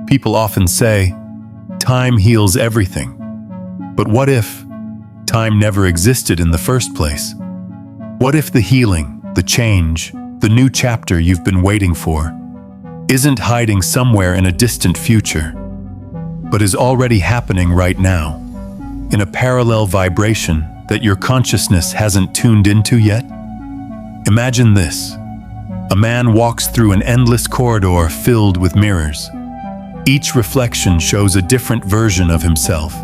People often say, time heals everything. But what if time never existed in the first place? What if the healing, the change, the new chapter you've been waiting for isn't hiding somewhere in a distant future, but is already happening right now, in a parallel vibration that your consciousness hasn't tuned into yet? Imagine this. A man walks through an endless corridor filled with mirrors. Each reflection shows a different version of himself.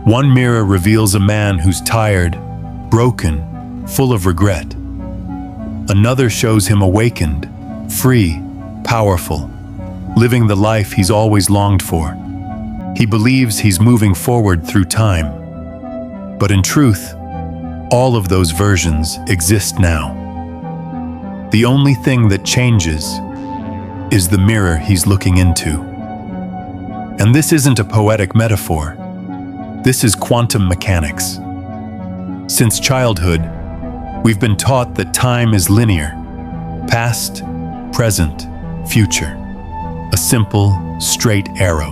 One mirror reveals a man who's tired, broken, full of regret. Another shows him awakened, free, powerful, living the life he's always longed for. He believes he's moving forward through time. But in truth, all of those versions exist now. The only thing that changes is the mirror he's looking into. And this isn't a poetic metaphor. This is quantum mechanics. Since childhood, we've been taught that time is linear: past, present, future. A simple, straight arrow.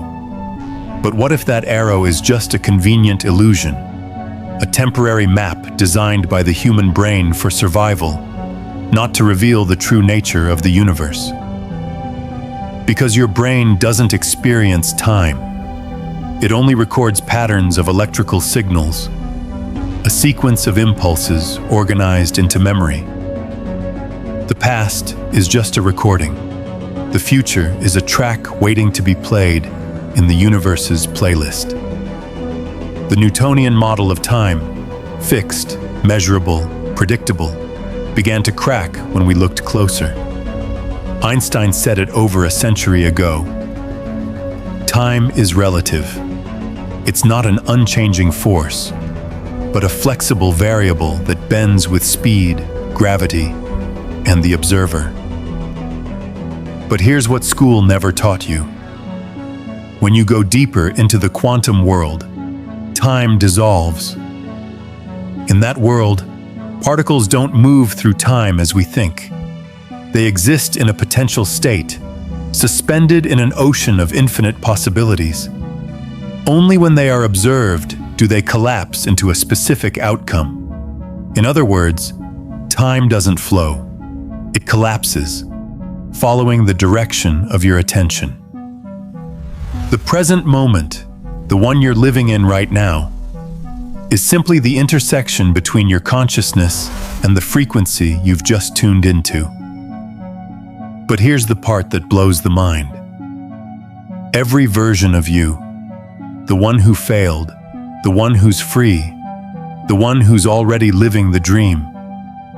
But what if that arrow is just a convenient illusion? A temporary map designed by the human brain for survival, not to reveal the true nature of the universe. Because your brain doesn't experience time. It only records patterns of electrical signals, a sequence of impulses organized into memory. The past is just a recording. The future is a track waiting to be played in the universe's playlist. The Newtonian model of time, fixed, measurable, predictable, began to crack when we looked closer. Einstein said it over a century ago. Time is relative. It's not an unchanging force, but a flexible variable that bends with speed, gravity, and the observer. But here's what school never taught you. When you go deeper into the quantum world, time dissolves. In that world, particles don't move through time as we think. They exist in a potential state, suspended in an ocean of infinite possibilities. Only when they are observed do they collapse into a specific outcome. In other words, time doesn't flow. It collapses, following the direction of your attention. The present moment, the one you're living in right now, is simply the intersection between your consciousness and the frequency you've just tuned into. But here's the part that blows the mind. Every version of you, the one who failed, the one who's free, the one who's already living the dream,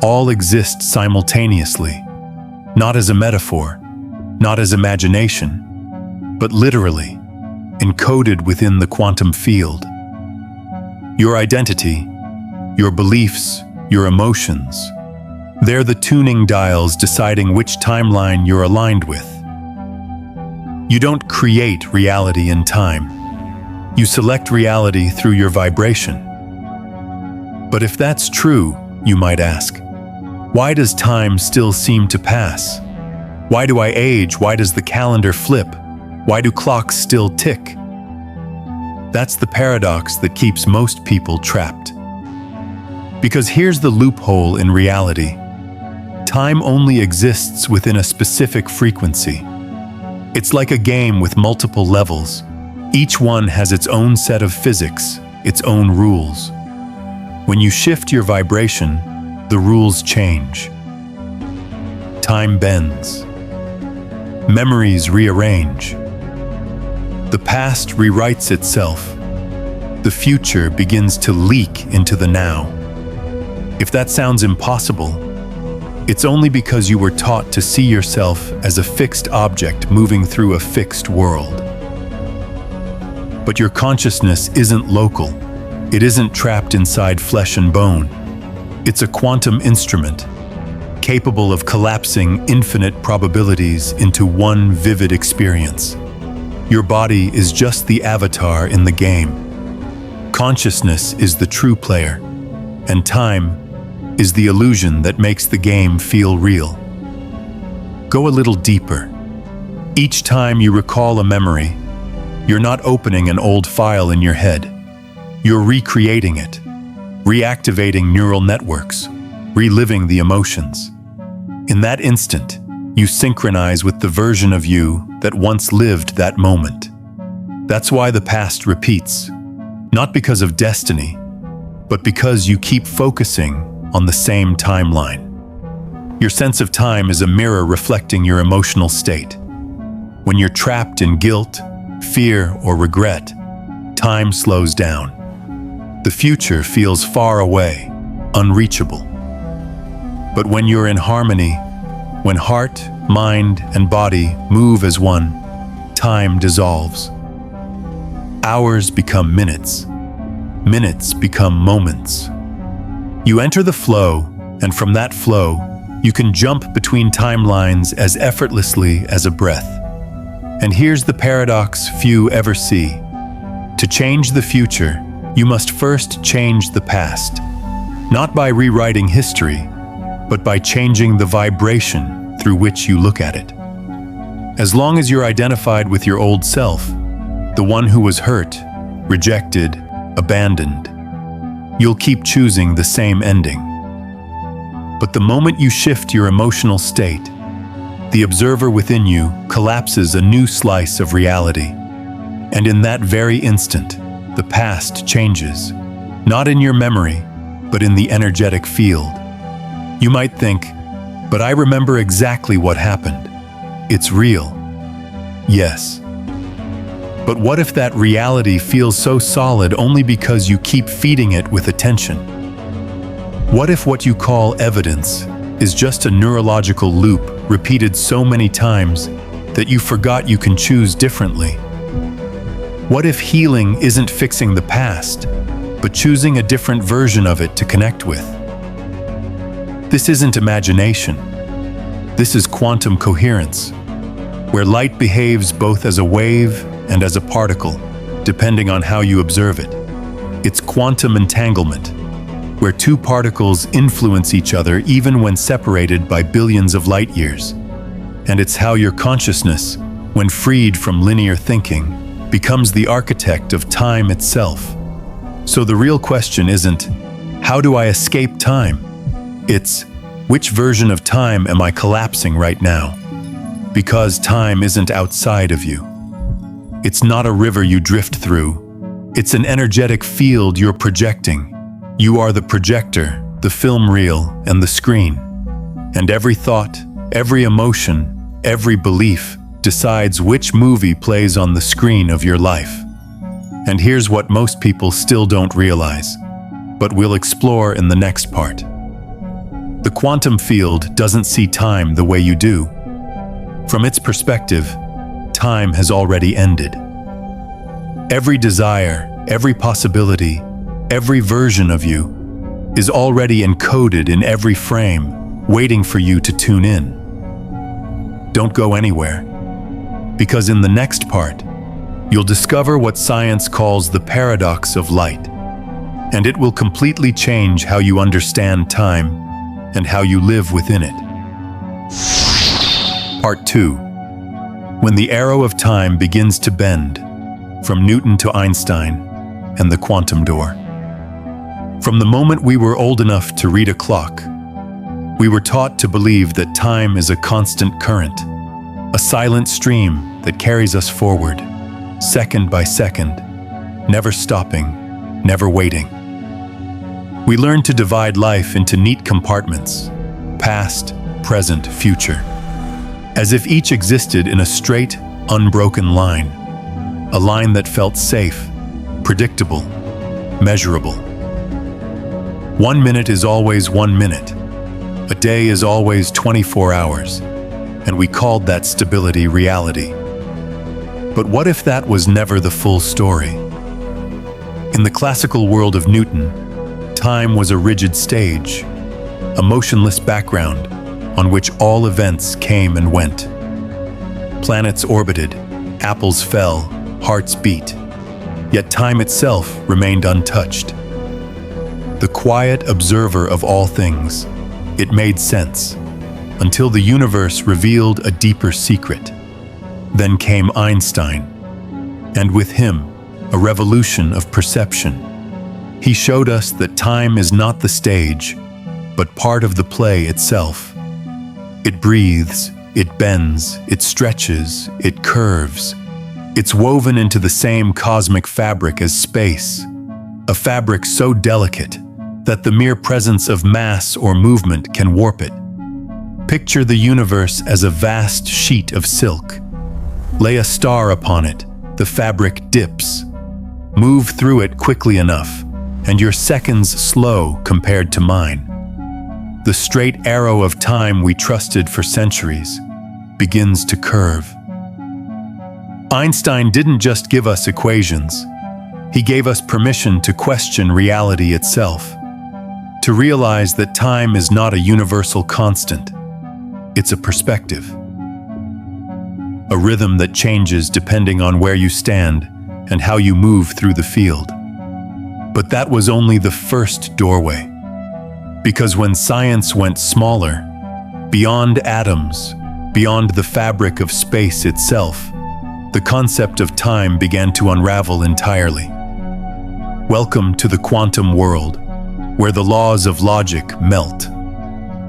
all exist simultaneously, not as a metaphor, not as imagination, but literally, encoded within the quantum field. Your identity, your beliefs, your emotions, they're the tuning dials deciding which timeline you're aligned with. You don't create reality in time. You select reality through your vibration. But if that's true, you might ask, why does time still seem to pass? Why do I age? Why does the calendar flip? Why do clocks still tick? That's the paradox that keeps most people trapped. Because here's the loophole in reality. Time only exists within a specific frequency. It's like a game with multiple levels. Each one has its own set of physics, its own rules. When you shift your vibration, the rules change. Time bends. Memories rearrange. The past rewrites itself. The future begins to leak into the now. If that sounds impossible, it's only because you were taught to see yourself as a fixed object moving through a fixed world. But your consciousness isn't local. It isn't trapped inside flesh and bone. It's a quantum instrument, capable of collapsing infinite probabilities into one vivid experience. Your body is just the avatar in the game. Consciousness is the true player, and time is the illusion that makes the game feel real. Go a little deeper, Each time you recall a memory, you're not opening an old file in your head. You're recreating it, reactivating neural networks, reliving the emotions. In that instant, you synchronize with the version of you that once lived that moment. That's why the past repeats, not because of destiny, but because you keep focusing on the same timeline. Your sense of time is a mirror reflecting your emotional state. When you're trapped in guilt, fear, or regret, time slows down. The future feels far away, unreachable. But when you're in harmony, when heart, mind, and body move as one, time dissolves. Hours become minutes. Minutes become moments. You enter the flow, and from that flow, you can jump between timelines as effortlessly as a breath. And here's the paradox few ever see. To change the future, you must first change the past. Not by rewriting history, but by changing the vibration through which you look at it. As long as you're identified with your old self, the one who was hurt, rejected, abandoned, you'll keep choosing the same ending. But the moment you shift your emotional state, the observer within you collapses a new slice of reality. And in that very instant, the past changes, not in your memory, but in the energetic field. You might think, but I remember exactly what happened. It's real. Yes. But what if that reality feels so solid only because you keep feeding it with attention? What if what you call evidence is just a neurological loop repeated so many times that you forgot you can choose differently? What if healing isn't fixing the past, but choosing a different version of it to connect with? This isn't imagination. This is quantum coherence, where light behaves both as a wave and as a particle, depending on how you observe it. It's quantum entanglement, where two particles influence each other even when separated by billions of light years. And it's how your consciousness, when freed from linear thinking, becomes the architect of time itself. So the real question isn't, how do I escape time? It's, which version of time am I collapsing right now? Because time isn't outside of you. It's not a river you drift through. It's an energetic field you're projecting. You are the projector, the film reel, and the screen. And every thought, every emotion, every belief decides which movie plays on the screen of your life. And here's what most people still don't realize, but we'll explore in the next part. The quantum field doesn't see time the way you do. From its perspective, time has already ended. Every desire, every possibility, every version of you is already encoded in every frame, waiting for you to tune in. Don't go anywhere, because in the next part, you'll discover what science calls the paradox of light, and it will completely change how you understand time and how you live within it. Part 2. When the arrow of time begins to bend, from Newton to Einstein and the quantum door. From the moment we were old enough to read a clock, we were taught to believe that time is a constant current, a silent stream that carries us forward, second by second, never stopping, never waiting. We learned to divide life into neat compartments, past, present, future, as if each existed in a straight, unbroken line, a line that felt safe, predictable, measurable. 1 minute is always 1 minute. A day is always 24 hours, and we called that stability reality. But what if that was never the full story? In the classical world of Newton, time was a rigid stage, a motionless background on which all events came and went. Planets orbited, apples fell, hearts beat, yet time itself remained untouched. The quiet observer of all things, it made sense, until the universe revealed a deeper secret. Then came Einstein, and with him, a revolution of perception. He showed us that time is not the stage, but part of the play itself. It breathes, it bends, it stretches, it curves. It's woven into the same cosmic fabric as space, a fabric so delicate that the mere presence of mass or movement can warp it. Picture the universe as a vast sheet of silk. Lay a star upon it, the fabric dips. Move through it quickly enough, and your seconds slow compared to mine. The straight arrow of time we trusted for centuries begins to curve. Einstein didn't just give us equations. He gave us permission to question reality itself, to realize that time is not a universal constant. It's a perspective, a rhythm that changes depending on where you stand and how you move through the field. But that was only the first doorway. Because when science went smaller, beyond atoms, beyond the fabric of space itself, the concept of time began to unravel entirely. Welcome to the quantum world, where the laws of logic melt.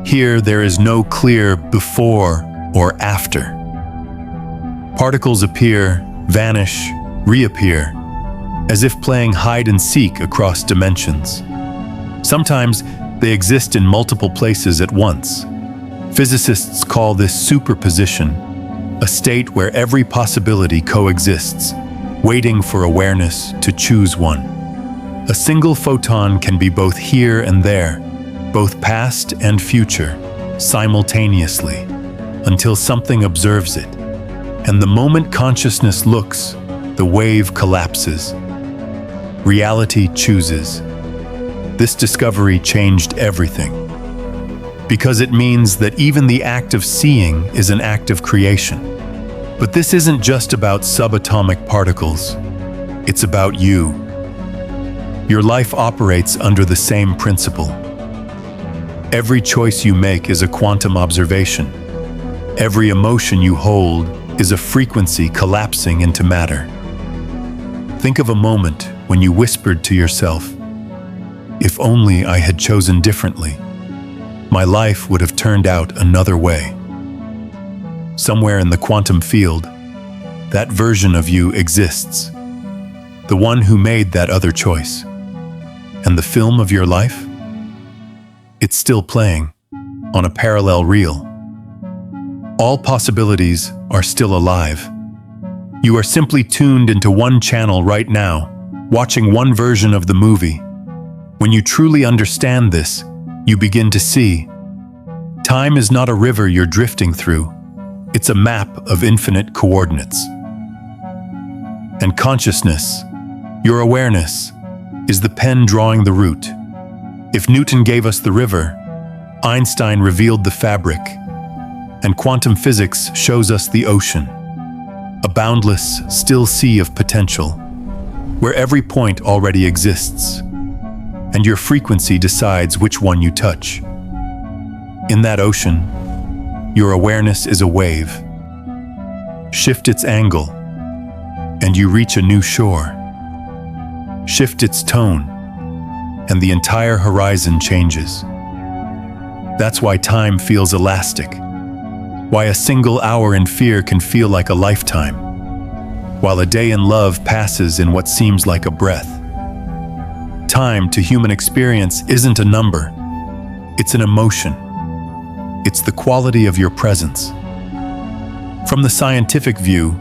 Here there is no clear before or after. Particles appear, vanish, reappear, as if playing hide and seek across dimensions. Sometimes they exist in multiple places at once. Physicists call this superposition, a state where every possibility coexists, waiting for awareness to choose one. A single photon can be both here and there, both past and future, simultaneously, until something observes it. And the moment consciousness looks, the wave collapses. Reality chooses. This discovery changed everything, because it means that even the act of seeing is an act of creation. But this isn't just about subatomic particles. It's about you. Your life operates under the same principle. Every choice you make is a quantum observation. Every emotion you hold is a frequency collapsing into matter. Think of a moment when you whispered to yourself, "If only I had chosen differently, my life would have turned out another way." Somewhere in the quantum field, that version of you exists, the one who made that other choice. And the film of your life? It's still playing, on a parallel reel. All possibilities are still alive. You are simply tuned into one channel right now, watching one version of the movie. When you truly understand this, you begin to see. Time is not a river you're drifting through. It's a map of infinite coordinates. And consciousness, your awareness, is the pen drawing the route. If Newton gave us the river, Einstein revealed the fabric, and quantum physics shows us the ocean, a boundless, still sea of potential, where every point already exists, and your frequency decides which one you touch. In that ocean, your awareness is a wave. Shift its angle, and you reach a new shore. Shift its tone, and the entire horizon changes. That's why time feels elastic, why a single hour in fear can feel like a lifetime, while a day in love passes in what seems like a breath. Time to human experience isn't a number, it's an emotion. It's the quality of your presence. From the scientific view,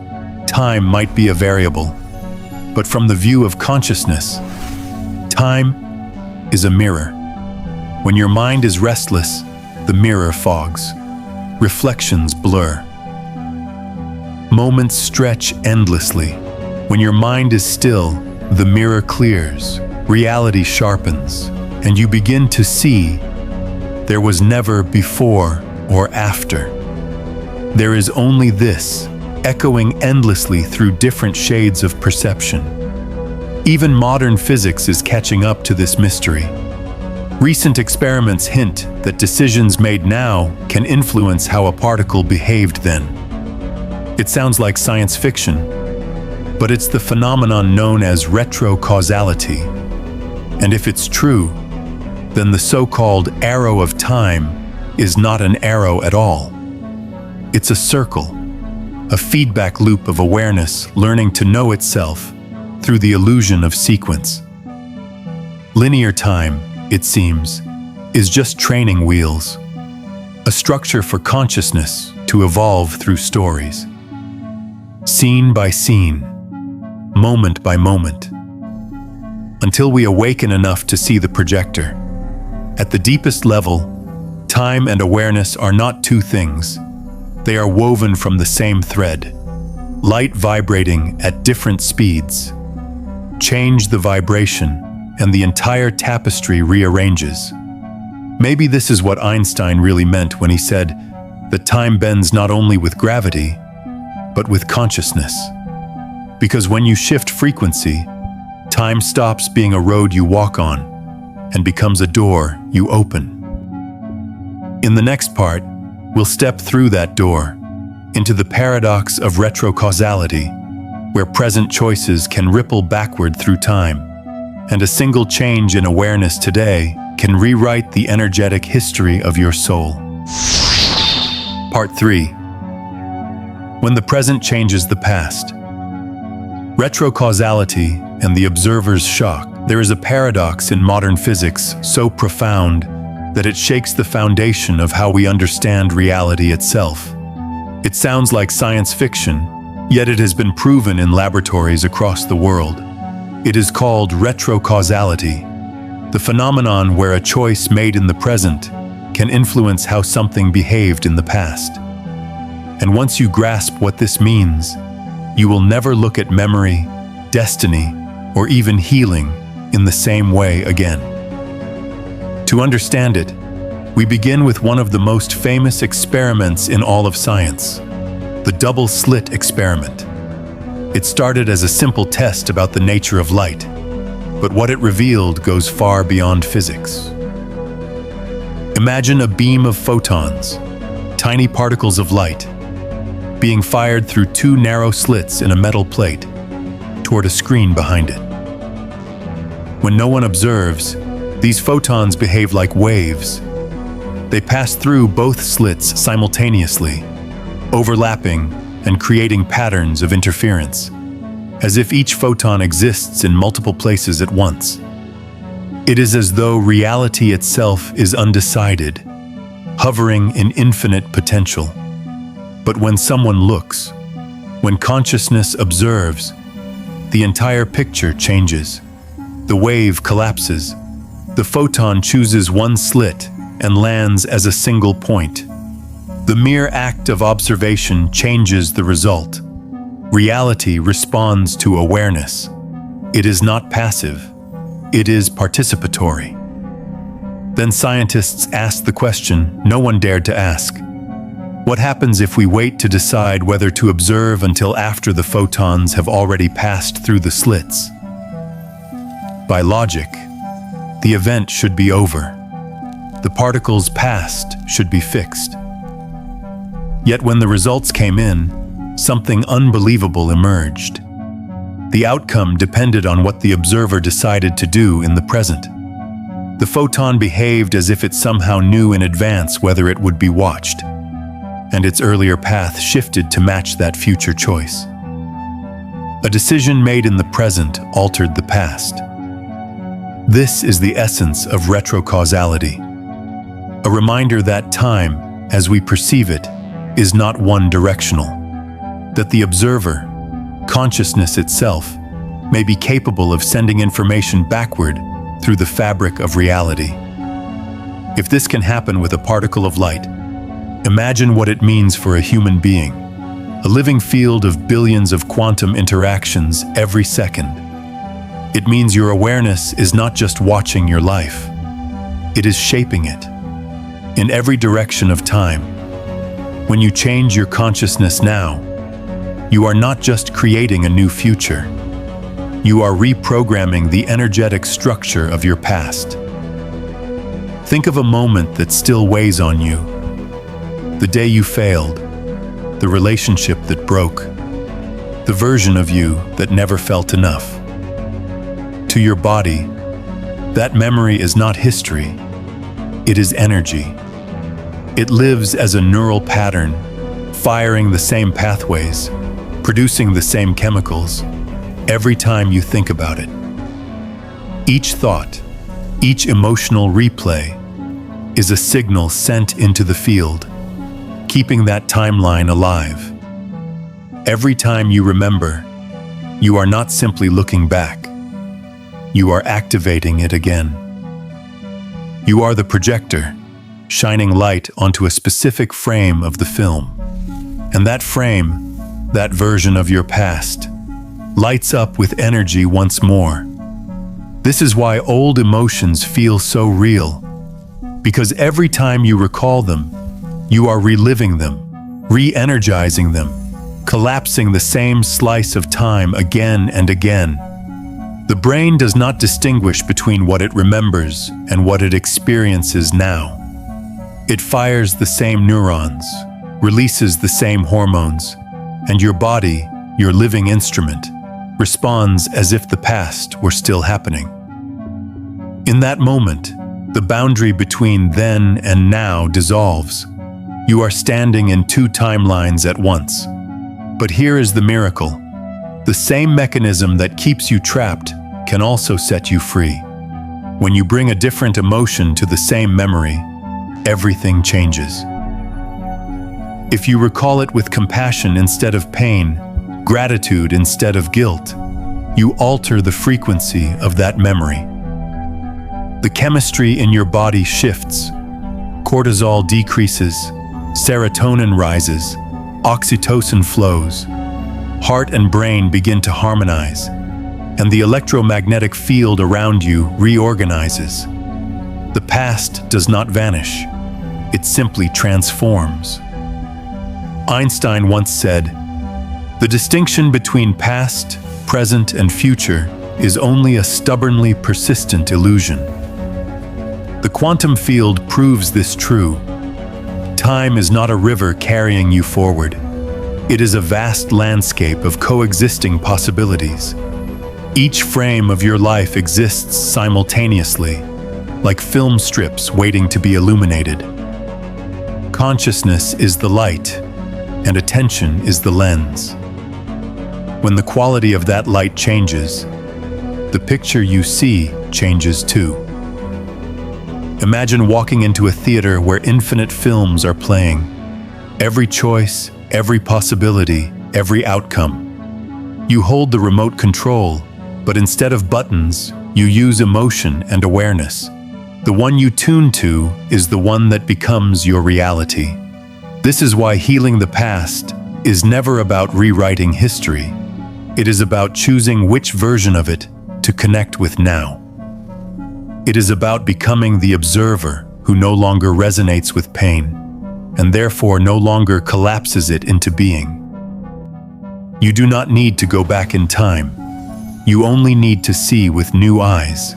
time might be a variable, but from the view of consciousness, time is a mirror. When your mind is restless, the mirror fogs. Reflections blur. Moments stretch endlessly. When your mind is still, the mirror clears, reality sharpens, and you begin to see. There was never before or after. There is only this, echoing endlessly through different shades of perception. Even modern physics is catching up to this mystery. Recent experiments hint that decisions made now can influence how a particle behaved then. It sounds like science fiction, but it's the phenomenon known as retrocausality. And if it's true, then the so-called arrow of time is not an arrow at all. It's a circle, a feedback loop of awareness learning to know itself through the illusion of sequence. Linear time, it seems, is just training wheels, a structure for consciousness to evolve through stories. Scene by scene, moment by moment, until we awaken enough to see the projector. At the deepest level, time and awareness are not two things. They are woven from the same thread, light vibrating at different speeds. Change the vibration, and the entire tapestry rearranges. Maybe this is what Einstein really meant when he said that time bends not only with gravity, but with consciousness. Because when you shift frequency, time stops being a road you walk on and becomes a door you open. In the next part, we'll step through that door into the paradox of retrocausality, where present choices can ripple backward through time, and a single change in awareness today can rewrite the energetic history of your soul. Part 3. When the present changes the past. Retrocausality and the observer's shock. There is a paradox in modern physics so profound that it shakes the foundation of how we understand reality itself. It sounds like science fiction, yet it has been proven in laboratories across the world. It is called retrocausality, the phenomenon where a choice made in the present can influence how something behaved in the past. And once you grasp what this means, you will never look at memory, destiny, or even healing in the same way again. To understand it, we begin with one of the most famous experiments in all of science, the double-slit experiment. It started as a simple test about the nature of light, but what it revealed goes far beyond physics. Imagine a beam of photons, tiny particles of light, being fired through two narrow slits in a metal plate toward a screen behind it. When no one observes, these photons behave like waves. They pass through both slits simultaneously, overlapping and creating patterns of interference, as if each photon exists in multiple places at once. It is as though reality itself is undecided, hovering in infinite potential. But when someone looks, when consciousness observes, the entire picture changes. The wave collapses. The photon chooses one slit and lands as a single point. The mere act of observation changes the result. Reality responds to awareness. It is not passive. It is participatory. Then scientists asked the question no one dared to ask. What happens if we wait to decide whether to observe until after the photons have already passed through the slits? By logic, the event should be over. The particles passed should be fixed. Yet when the results came in, something unbelievable emerged. The outcome depended on what the observer decided to do in the present. The photon behaved as if it somehow knew in advance whether it would be watched, and its earlier path shifted to match that future choice. A decision made in the present altered the past. This is the essence of retrocausality, a reminder that time, as we perceive it, is not one-directional, that the observer, consciousness itself, may be capable of sending information backward through the fabric of reality. If this can happen with a particle of light, imagine what it means for a human being, a living field of billions of quantum interactions every second. It means your awareness is not just watching your life, it is shaping it. In every direction of time, when you change your consciousness now, you are not just creating a new future, you are reprogramming the energetic structure of your past. Think of a moment that still weighs on you. The day you failed, the relationship that broke, the version of you that never felt enough. To your body, that memory is not history, it is energy. It lives as a neural pattern, firing the same pathways, producing the same chemicals, every time you think about it. Each thought, each emotional replay, is a signal sent into the field, keeping that timeline alive. Every time you remember, you are not simply looking back. You are activating it again. You are the projector, shining light onto a specific frame of the film. And that frame, that version of your past, lights up with energy once more. This is why old emotions feel so real, because every time you recall them, you are reliving them, re-energizing them, collapsing the same slice of time again and again. The brain does not distinguish between what it remembers and what it experiences now. It fires the same neurons, releases the same hormones, and your body, your living instrument, responds as if the past were still happening. In that moment, the boundary between then and now dissolves. You are standing in two timelines at once. But here is the miracle. The same mechanism that keeps you trapped can also set you free. When you bring a different emotion to the same memory, everything changes. If you recall it with compassion instead of pain, gratitude instead of guilt, you alter the frequency of that memory. The chemistry in your body shifts. Cortisol decreases, serotonin rises, oxytocin flows. Heart and brain begin to harmonize, and the electromagnetic field around you reorganizes. The past does not vanish, it simply transforms. Einstein once said, "The distinction between past, present, and future is only a stubbornly persistent illusion." The quantum field proves this true. Time is not a river carrying you forward. It is a vast landscape of coexisting possibilities. Each frame of your life exists simultaneously, like film strips waiting to be illuminated. Consciousness is the light, and attention is the lens. When the quality of that light changes, the picture you see changes too. Imagine walking into a theater where infinite films are playing. Every choice, every possibility, every outcome. You hold the remote control, but instead of buttons, you use emotion and awareness. The one you tune to is the one that becomes your reality. This is why healing the past is never about rewriting history. It is about choosing which version of it to connect with now. It is about becoming the observer who no longer resonates with pain, and therefore no longer collapses it into being. You do not need to go back in time. You only need to see with new eyes.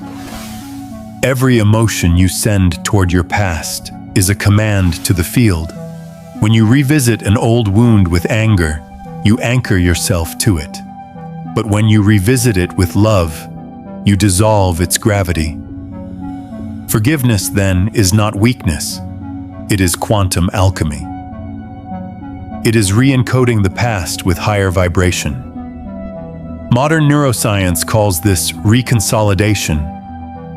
Every emotion you send toward your past is a command to the field. When you revisit an old wound with anger, you anchor yourself to it. But when you revisit it with love, you dissolve its gravity. Forgiveness, then, is not weakness. It is quantum alchemy. It is re-encoding the past with higher vibration. Modern neuroscience calls this reconsolidation,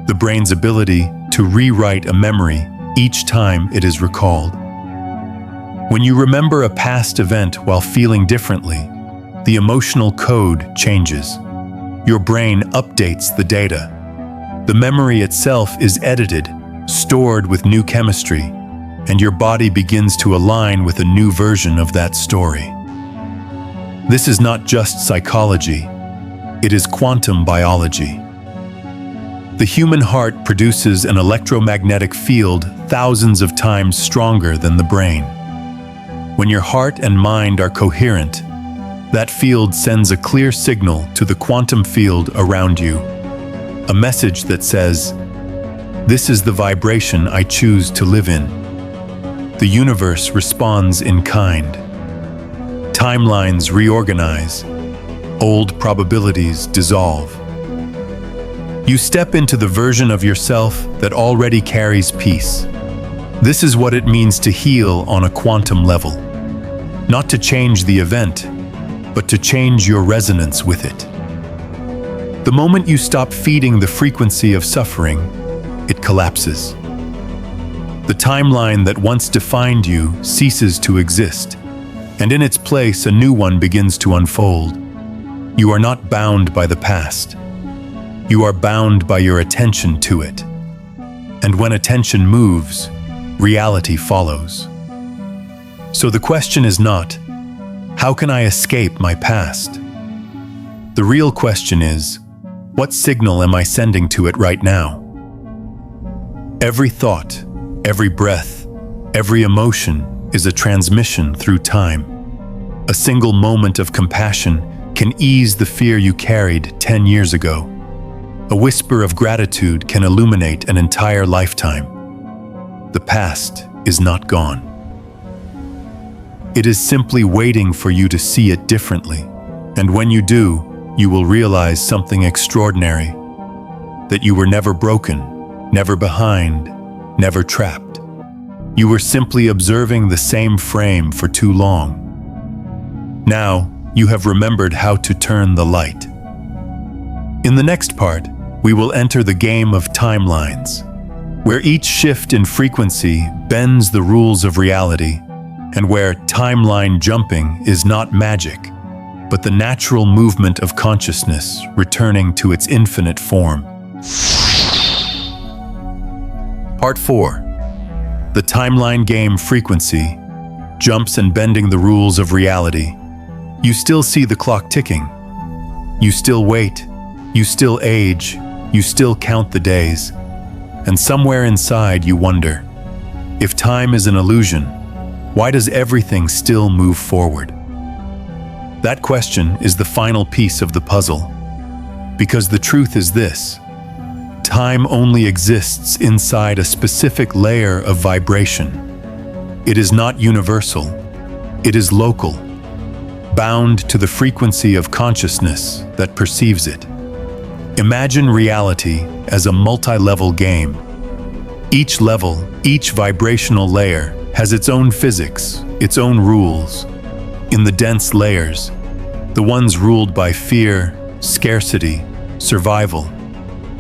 the brain's ability to rewrite a memory each time it is recalled. When you remember a past event while feeling differently, the emotional code changes. Your brain updates the data. The memory itself is edited, stored with new chemistry, and your body begins to align with a new version of that story. This is not just psychology, it is quantum biology. The human heart produces an electromagnetic field thousands of times stronger than the brain. When your heart and mind are coherent, that field sends a clear signal to the quantum field around you. A message that says, "This is the vibration I choose to live in." The universe responds in kind. Timelines reorganize. Old probabilities dissolve. You step into the version of yourself that already carries peace. This is what it means to heal on a quantum level. Not to change the event, but to change your resonance with it. The moment you stop feeding the frequency of suffering, it collapses. The timeline that once defined you ceases to exist, and in its place a new one begins to unfold. You are not bound by the past. You are bound by your attention to it. And when attention moves, reality follows. So the question is not, how can I escape my past? The real question is, what signal am I sending to it right now? Every thought, every breath, every emotion is a transmission through time. A single moment of compassion can ease the fear you carried 10 years ago. A whisper of gratitude can illuminate an entire lifetime. The past is not gone. It is simply waiting for you to see it differently. And when you do, you will realize something extraordinary. That you were never broken, never behind, never trapped. You were simply observing the same frame for too long. Now, you have remembered how to turn the light. In the next part, we will enter the game of timelines, where each shift in frequency bends the rules of reality, and where timeline jumping is not magic, but the natural movement of consciousness returning to its infinite form. Part 4. The timeline game frequency, jumps and bending the rules of reality. You still see the clock ticking. You still wait. You still age. You still count the days. And somewhere inside you wonder, if time is an illusion, why does everything still move forward? That question is the final piece of the puzzle. Because the truth is this: time only exists inside a specific layer of vibration. It is not universal. It is local, bound to the frequency of consciousness that perceives it. Imagine reality as a multi-level game. Each level, each vibrational layer, has its own physics, its own rules. In the dense layers, the ones ruled by fear, scarcity, survival,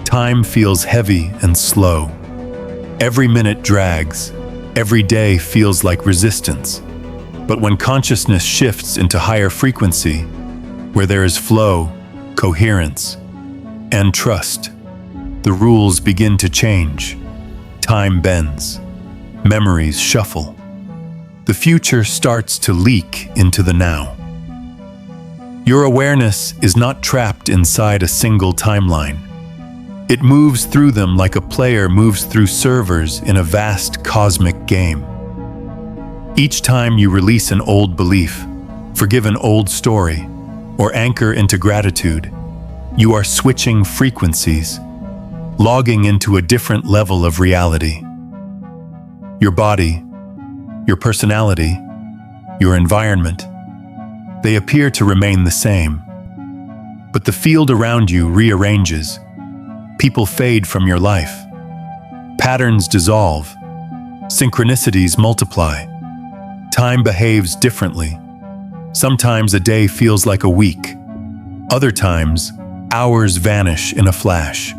time feels heavy and slow. Every minute drags, every day feels like resistance. But when consciousness shifts into higher frequency, where there is flow, coherence, and trust, the rules begin to change. Time bends. Memories shuffle. The future starts to leak into the now. Your awareness is not trapped inside a single timeline. It moves through them like a player moves through servers in a vast cosmic game. Each time you release an old belief, forgive an old story, or anchor into gratitude, you are switching frequencies, logging into a different level of reality. Your body, your personality, your environment, they appear to remain the same. But the field around you rearranges. People fade from your life. Patterns dissolve. Synchronicities multiply. Time behaves differently. Sometimes a day feels like a week. Other times, hours vanish in a flash.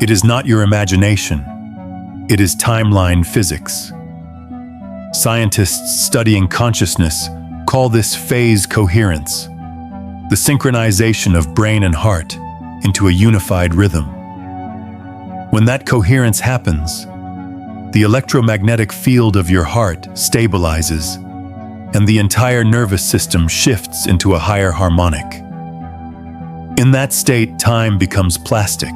It is not your imagination. It is timeline physics. Scientists studying consciousness call this phase coherence, the synchronization of brain and heart into a unified rhythm. When that coherence happens, the electromagnetic field of your heart stabilizes, and the entire nervous system shifts into a higher harmonic. In that state, time becomes plastic.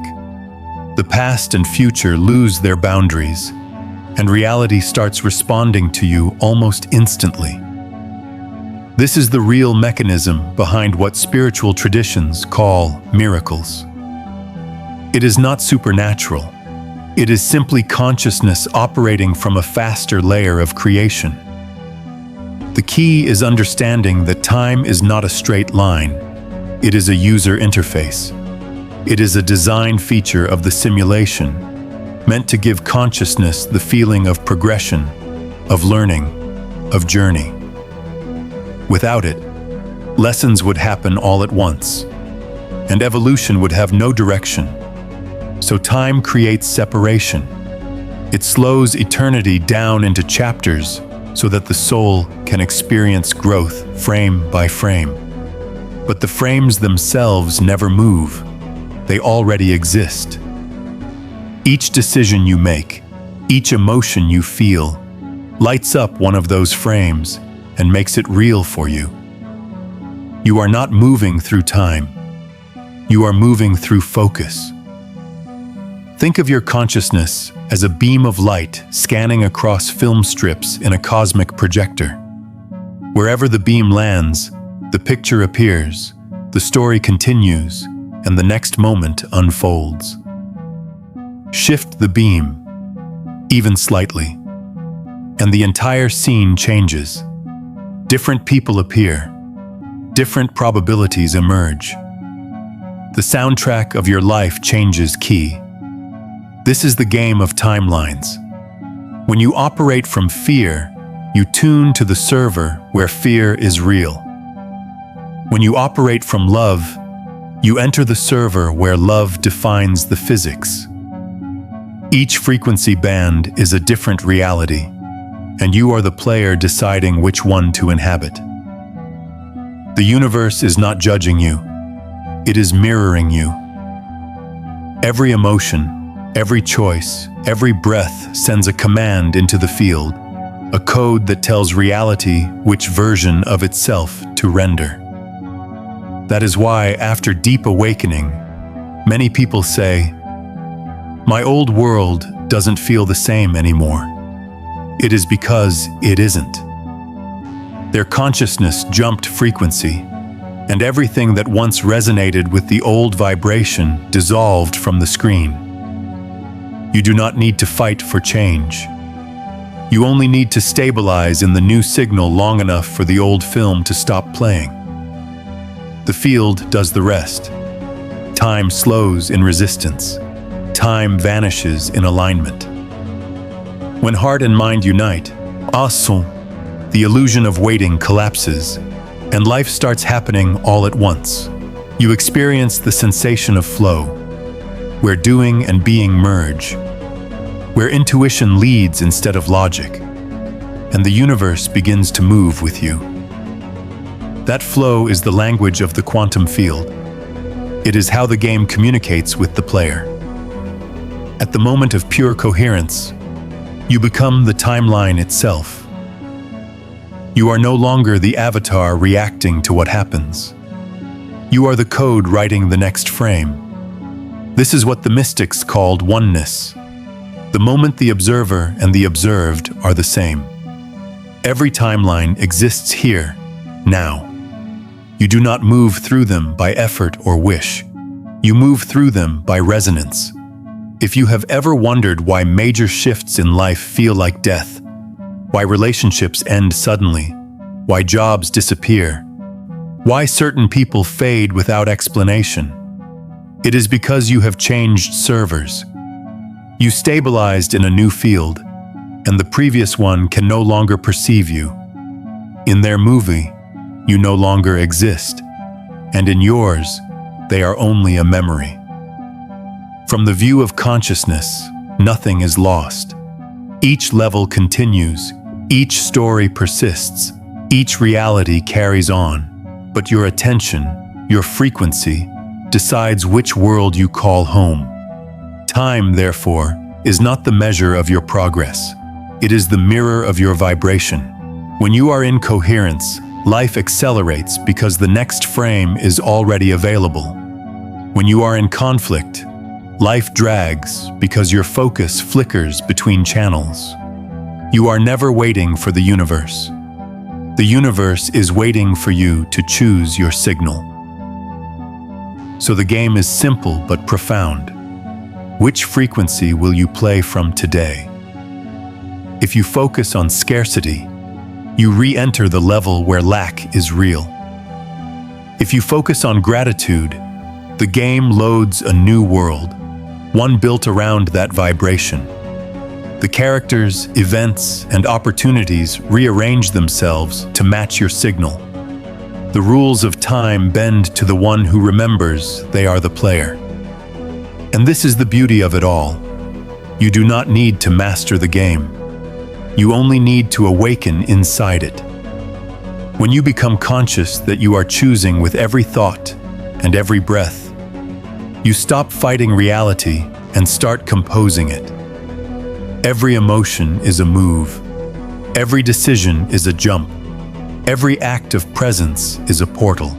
The past and future lose their boundaries, and reality starts responding to you almost instantly. This is the real mechanism behind what spiritual traditions call miracles. It is not supernatural. It is simply consciousness operating from a faster layer of creation. The key is understanding that time is not a straight line. It is a user interface. It is a design feature of the simulation, meant to give consciousness the feeling of progression, of learning, of journey. Without it, lessons would happen all at once, and evolution would have no direction. So time creates separation. It slows eternity down into chapters so that the soul can experience growth frame by frame. But the frames themselves never move. They already exist. Each decision you make, each emotion you feel, lights up one of those frames and makes it real for you. You are not moving through time. You are moving through focus. Think of your consciousness as a beam of light scanning across film strips in a cosmic projector. Wherever the beam lands, the picture appears, the story continues, and the next moment unfolds. Shift the beam, even slightly, and the entire scene changes. Different people appear. Different probabilities emerge. The soundtrack of your life changes key. This is the game of timelines. When you operate from fear, you tune to the server where fear is real. When you operate from love, you enter the server where love defines the physics. Each frequency band is a different reality, and you are the player deciding which one to inhabit. The universe is not judging you. It is mirroring you. Every emotion, every choice, every breath sends a command into the field, a code that tells reality which version of itself to render. That is why, after deep awakening, many people say, "My old world doesn't feel the same anymore." It is because it isn't. Their consciousness jumped frequency, and everything that once resonated with the old vibration dissolved from the screen. You do not need to fight for change. You only need to stabilize in the new signal long enough for the old film to stop playing. The field does the rest. Time slows in resistance. Time vanishes in alignment. When heart and mind unite, the illusion of waiting collapses, and life starts happening all at once. You experience the sensation of flow, where doing and being merge, where intuition leads instead of logic, and the universe begins to move with you. That flow is the language of the quantum field. It is how the game communicates with the player. At the moment of pure coherence, you become the timeline itself. You are no longer the avatar reacting to what happens. You are the code writing the next frame. This is what the mystics called oneness. The moment the observer and the observed are the same. Every timeline exists here, now. You do not move through them by effort or wish. You move through them by resonance. If you have ever wondered why major shifts in life feel like death, why relationships end suddenly, why jobs disappear, why certain people fade without explanation, it is because you have changed servers. You stabilized in a new field, and the previous one can no longer perceive you. In their movie, you no longer exist, and in yours, they are only a memory. From the view of consciousness, nothing is lost. Each level continues, each story persists, each reality carries on, but your attention, your frequency, decides which world you call home. Time, therefore, is not the measure of your progress. It is the mirror of your vibration. When you are in coherence, life accelerates because the next frame is already available. When you are in conflict, life drags because your focus flickers between channels. You are never waiting for the universe. The universe is waiting for you to choose your signal. So the game is simple but profound. Which frequency will you play from today? If you focus on scarcity, you re-enter the level where lack is real. If you focus on gratitude, the game loads a new world, one built around that vibration. The characters, events, and opportunities rearrange themselves to match your signal. The rules of time bend to the one who remembers they are the player. And this is the beauty of it all. You do not need to master the game. You only need to awaken inside it. When you become conscious that you are choosing with every thought and every breath, you stop fighting reality and start composing it. Every emotion is a move. Every decision is a jump. Every act of presence is a portal.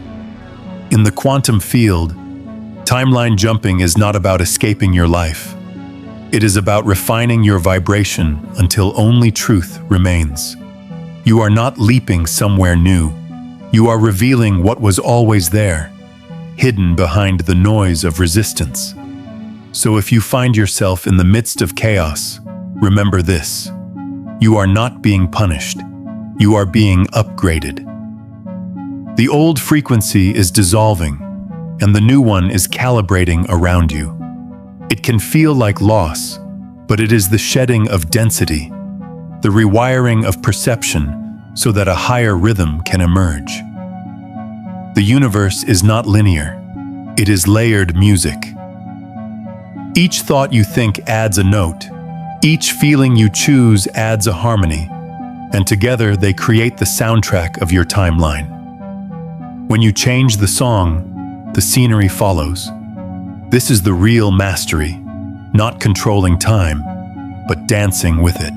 In the quantum field, timeline jumping is not about escaping your life. It is about refining your vibration until only truth remains. You are not leaping somewhere new. You are revealing what was always there, hidden behind the noise of resistance. So if you find yourself in the midst of chaos, remember this: you are not being punished. You are being upgraded. The old frequency is dissolving, and the new one is calibrating around you. It can feel like loss, but it is the shedding of density, the rewiring of perception so that a higher rhythm can emerge. The universe is not linear. It is layered music. Each thought you think adds a note. Each feeling you choose adds a harmony, and together they create the soundtrack of your timeline. When you change the song, the scenery follows. This is the real mastery, not controlling time, but dancing with it.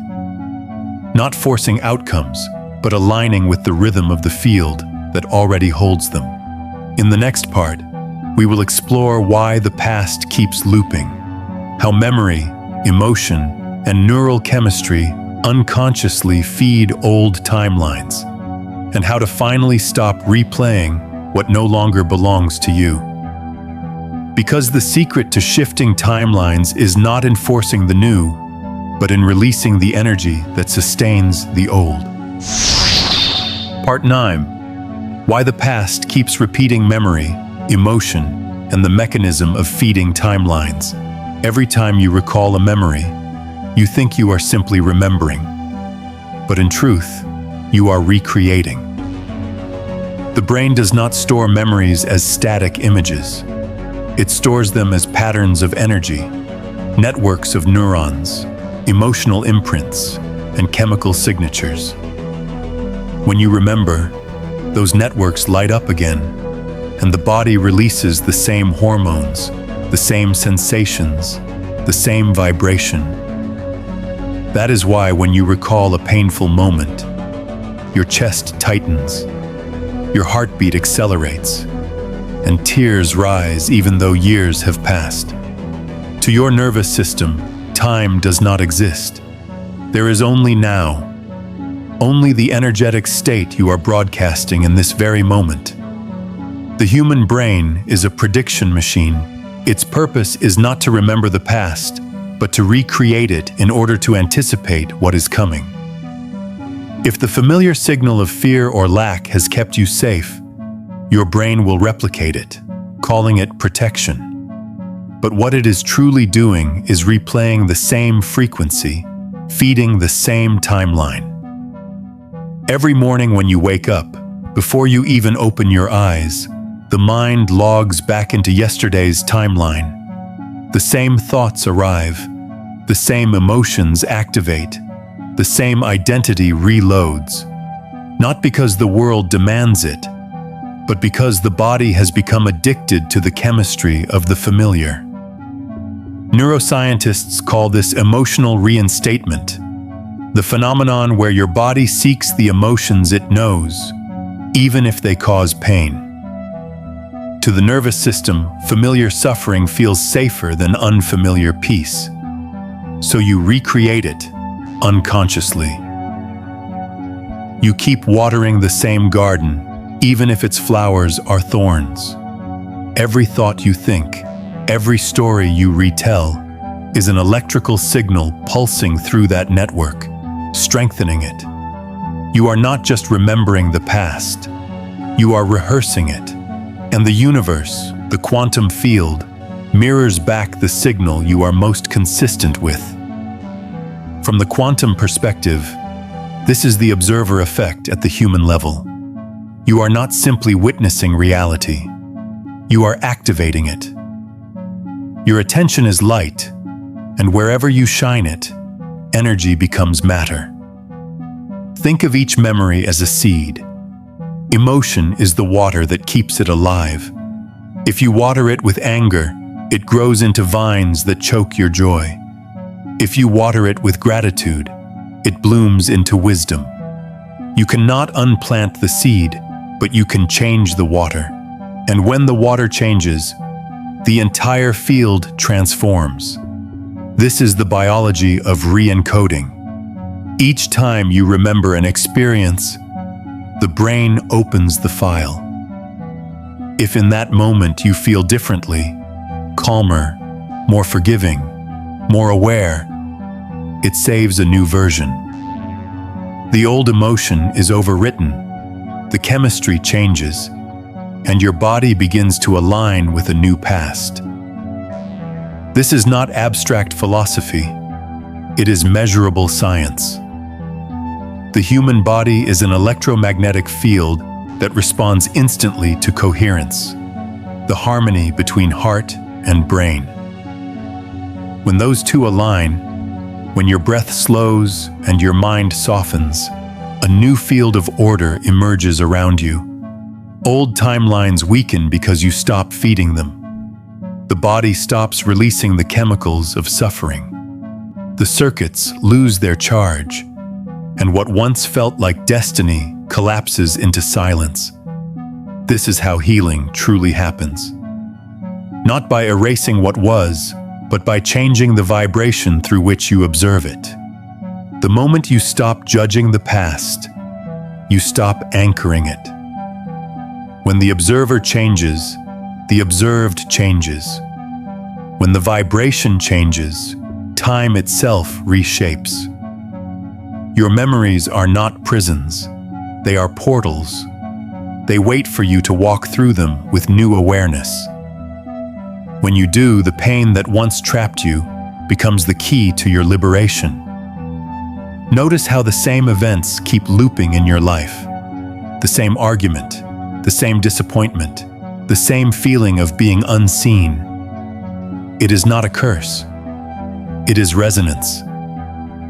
Not forcing outcomes, but aligning with the rhythm of the field that already holds them. In the next part, we will explore why the past keeps looping, how memory, emotion, and neural chemistry unconsciously feed old timelines, and how to finally stop replaying what no longer belongs to you. Because the secret to shifting timelines is not in forcing the new, but in releasing the energy that sustains the old. Part 9. Why the past keeps repeating memory, emotion, and the mechanism of feeding timelines. Every time you recall a memory, you think you are simply remembering, but in truth, you are recreating. The brain does not store memories as static images. It stores them as patterns of energy, networks of neurons, emotional imprints, and chemical signatures. When you remember, those networks light up again, and the body releases the same hormones, the same sensations, the same vibration. That is why when you recall a painful moment, your chest tightens, your heartbeat accelerates, and tears rise even though years have passed. To your nervous system, time does not exist. There is only now, only the energetic state you are broadcasting in this very moment. The human brain is a prediction machine. Its purpose is not to remember the past, but to recreate it in order to anticipate what is coming. If the familiar signal of fear or lack has kept you safe, your brain will replicate it, calling it protection. But what it is truly doing is replaying the same frequency, feeding the same timeline. Every morning when you wake up, before you even open your eyes, the mind logs back into yesterday's timeline. The same thoughts arrive, the same emotions activate, the same identity reloads. Not because the world demands it, but because the body has become addicted to the chemistry of the familiar. Neuroscientists call this emotional reinstatement, the phenomenon where your body seeks the emotions it knows, even if they cause pain. To the nervous system, familiar suffering feels safer than unfamiliar peace. So you recreate it unconsciously. You keep watering the same garden, even if its flowers are thorns. Every thought you think, every story you retell, is an electrical signal pulsing through that network, strengthening it. You are not just remembering the past, you are rehearsing it. And the universe, the quantum field, mirrors back the signal you are most consistent with. From the quantum perspective, this is the observer effect at the human level. You are not simply witnessing reality, you are activating it. Your attention is light, and wherever you shine it, energy becomes matter. Think of each memory as a seed. Emotion is the water that keeps it alive. If you water it with anger, it grows into vines that choke your joy. If you water it with gratitude, it blooms into wisdom. You cannot unplant the seed, but you can change the water. And when the water changes, the entire field transforms. This is the biology of re-encoding. Each time you remember an experience, the brain opens the file. If in that moment you feel differently, calmer, more forgiving, more aware, it saves a new version. The old emotion is overwritten, the chemistry changes, and your body begins to align with a new past. This is not abstract philosophy, it is measurable science. The human body is an electromagnetic field that responds instantly to coherence, the harmony between heart and brain. When those two align, when your breath slows and your mind softens, a new field of order emerges around you. Old timelines weaken because you stop feeding them. The body stops releasing the chemicals of suffering. The circuits lose their charge, and what once felt like destiny collapses into silence. This is how healing truly happens. Not by erasing what was, but by changing the vibration through which you observe it. The moment you stop judging the past, you stop anchoring it. When the observer changes, the observed changes. When the vibration changes, time itself reshapes. Your memories are not prisons, they are portals. They wait for you to walk through them with new awareness. When you do, the pain that once trapped you becomes the key to your liberation. Notice how the same events keep looping in your life. The same argument, the same disappointment, the same feeling of being unseen. It is not a curse. It is resonance.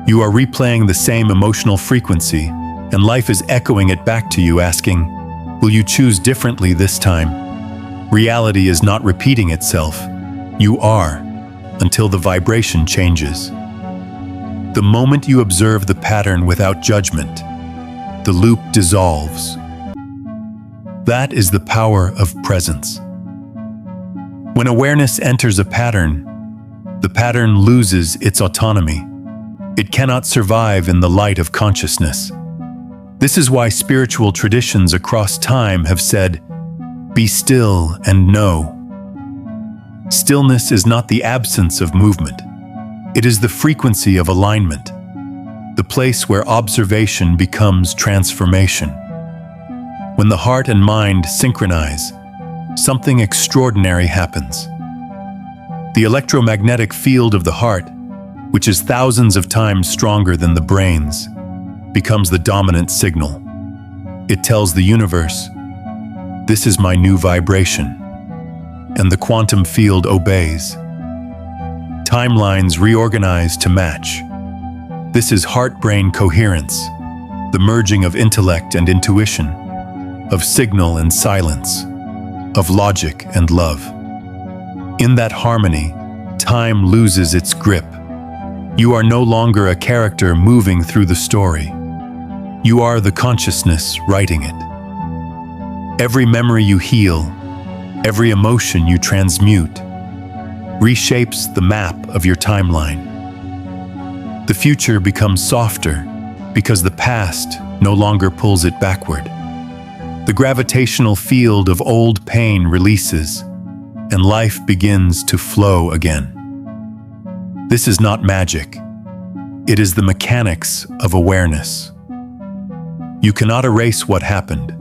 You are replaying the same emotional frequency, and life is echoing it back to you, asking, will you choose differently this time? Reality is not repeating itself. You are, until the vibration changes. The moment you observe the pattern without judgment, the loop dissolves. That is the power of presence. When awareness enters a pattern, the pattern loses its autonomy. It cannot survive in the light of consciousness. This is why spiritual traditions across time have said, "Be still and know." Stillness is not the absence of movement. It is the frequency of alignment, the place where observation becomes transformation. When the heart and mind synchronize, something extraordinary happens. The electromagnetic field of the heart, which is thousands of times stronger than the brain's, becomes the dominant signal. It tells the universe, "This is my new vibration," and the quantum field obeys. Timelines reorganize to match. This is heart-brain coherence, the merging of intellect and intuition, of signal and silence, of logic and love. In that harmony, time loses its grip. You are no longer a character moving through the story. You are the consciousness writing it. Every memory you heal, every emotion you transmute, reshapes the map of your timeline. The future becomes softer because the past no longer pulls it backward. The gravitational field of old pain releases, and life begins to flow again. This is not magic. It is the mechanics of awareness. You cannot erase what happened,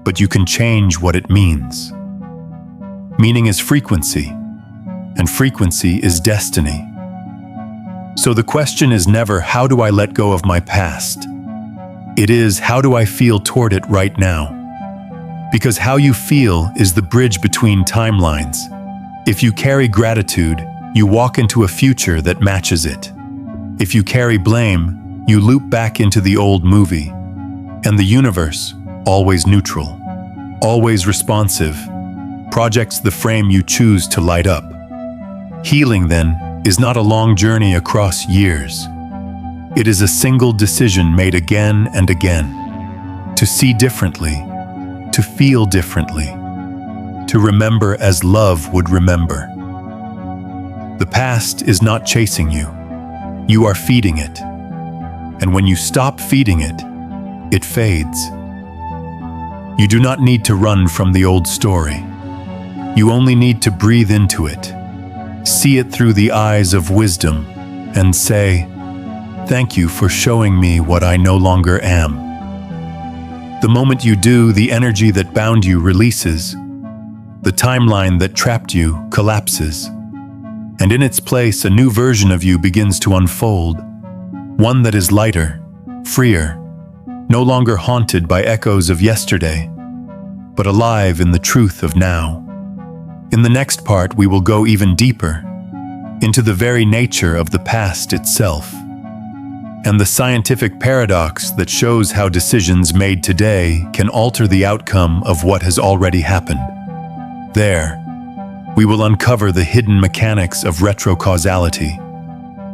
but you can change what it means. Meaning is frequency, and frequency is destiny. So the question is never, how do I let go of my past? It is, how do I feel toward it right now? Because how you feel is the bridge between timelines. If you carry gratitude, you walk into a future that matches it. If you carry blame, you loop back into the old movie. And the universe, always neutral, always responsive, projects the frame you choose to light up. Healing, then, is not a long journey across years. It is a single decision made again and again. To see differently, to feel differently, to remember as love would remember. The past is not chasing you. You are feeding it. And when you stop feeding it, it fades. You do not need to run from the old story. You only need to breathe into it, see it through the eyes of wisdom, and say, "Thank you for showing me what I no longer am." The moment you do, the energy that bound you releases. The timeline that trapped you collapses. And in its place, a new version of you begins to unfold, one that is lighter, freer, no longer haunted by echoes of yesterday, but alive in the truth of now. In the next part, we will go even deeper, into the very nature of the past itself, and the scientific paradox that shows how decisions made today can alter the outcome of what has already happened. There, we will uncover the hidden mechanics of retrocausality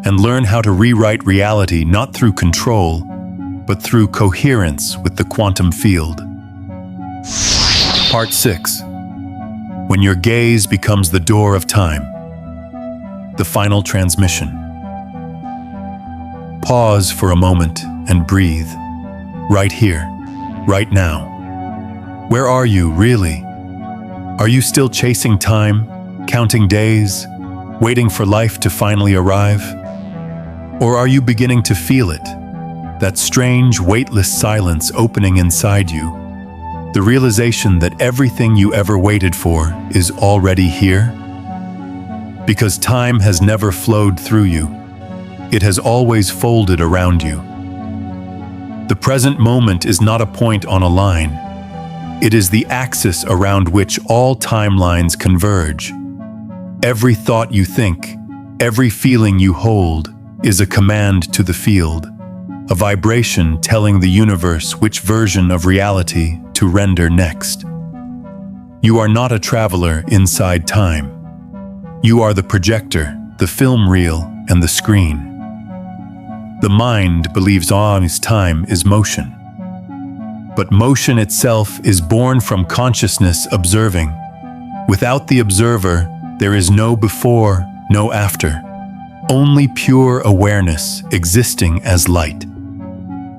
and learn how to rewrite reality not through control, but through coherence with the quantum field. Part 6. When your gaze becomes the door of time. The final transmission. Pause for a moment and breathe. Right here, right now. Where are you, really? Are you still chasing time, counting days, waiting for life to finally arrive? Or are you beginning to feel it? That strange, weightless silence opening inside you. The realization that everything you ever waited for is already here? Because time has never flowed through you. It has always folded around you. The present moment is not a point on a line. It is the axis around which all timelines converge. Every thought you think, every feeling you hold, is a command to the field, a vibration telling the universe which version of reality to render next. You are not a traveler inside time. You are the projector, the film reel, and the screen. The mind believes honest time is motion. But motion itself is born from consciousness observing. Without the observer, there is no before, no after. Only pure awareness existing as light.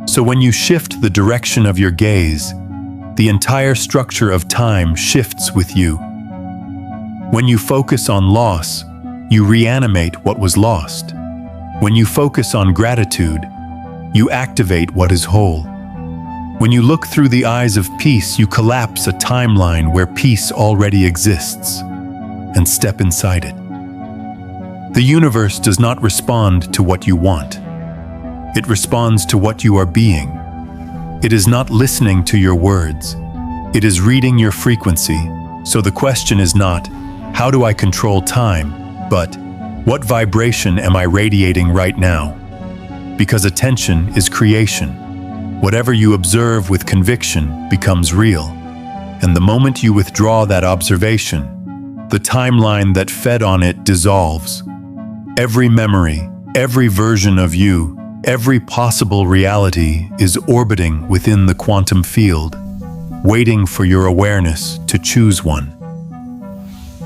So when you shift the direction of your gaze, the entire structure of time shifts with you. When you focus on loss, you reanimate what was lost. When you focus on gratitude, you activate what is whole. When you look through the eyes of peace, you collapse a timeline where peace already exists and step inside it. The universe does not respond to what you want. It responds to what you are being. It is not listening to your words. It is reading your frequency. So the question is not, how do I control time, but what vibration am I radiating right now? Because attention is creation. Whatever you observe with conviction becomes real. And the moment you withdraw that observation, the timeline that fed on it dissolves. Every memory, every version of you, every possible reality is orbiting within the quantum field, waiting for your awareness to choose one.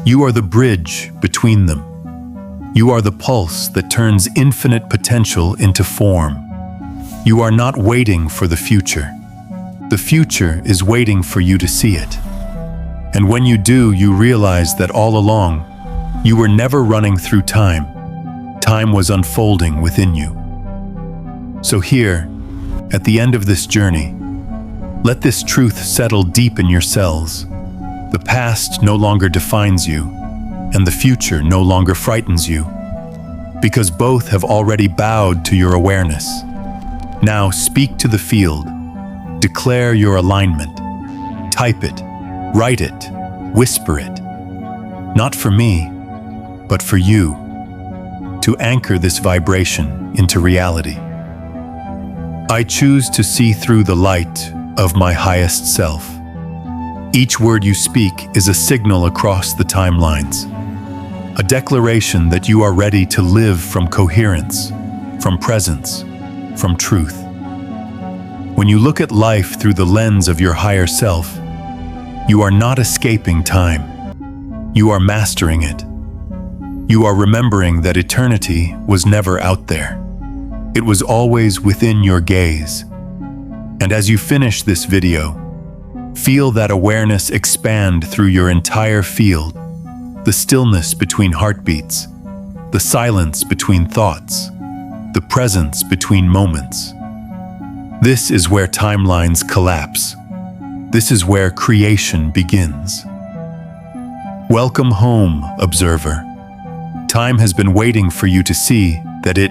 You are the bridge between them. You are the pulse that turns infinite potential into form. You are not waiting for the future. The future is waiting for you to see it. And when you do, you realize that all along, you were never running through time. Time was unfolding within you. So here, at the end of this journey, Let this truth settle deep in your cells. The past no longer defines you, and the future no longer frightens you, because both have already bowed to your awareness. Now speak to the field. Declare your alignment. Type it, write it, whisper it. Not for me, but for you, to anchor this vibration into reality. I choose to see through the light of my highest self. Each word you speak is a signal across the timelines, a declaration that you are ready to live from coherence, from presence, from truth. When you look at life through the lens of your higher self, you are not escaping time. You are mastering it. You are remembering that eternity was never out there. It was always within your gaze. And as you finish this video, feel that awareness expand through your entire field, the stillness between heartbeats, the silence between thoughts, the presence between moments. This is where timelines collapse. This is where creation begins. Welcome home, observer. Time has been waiting for you to see that it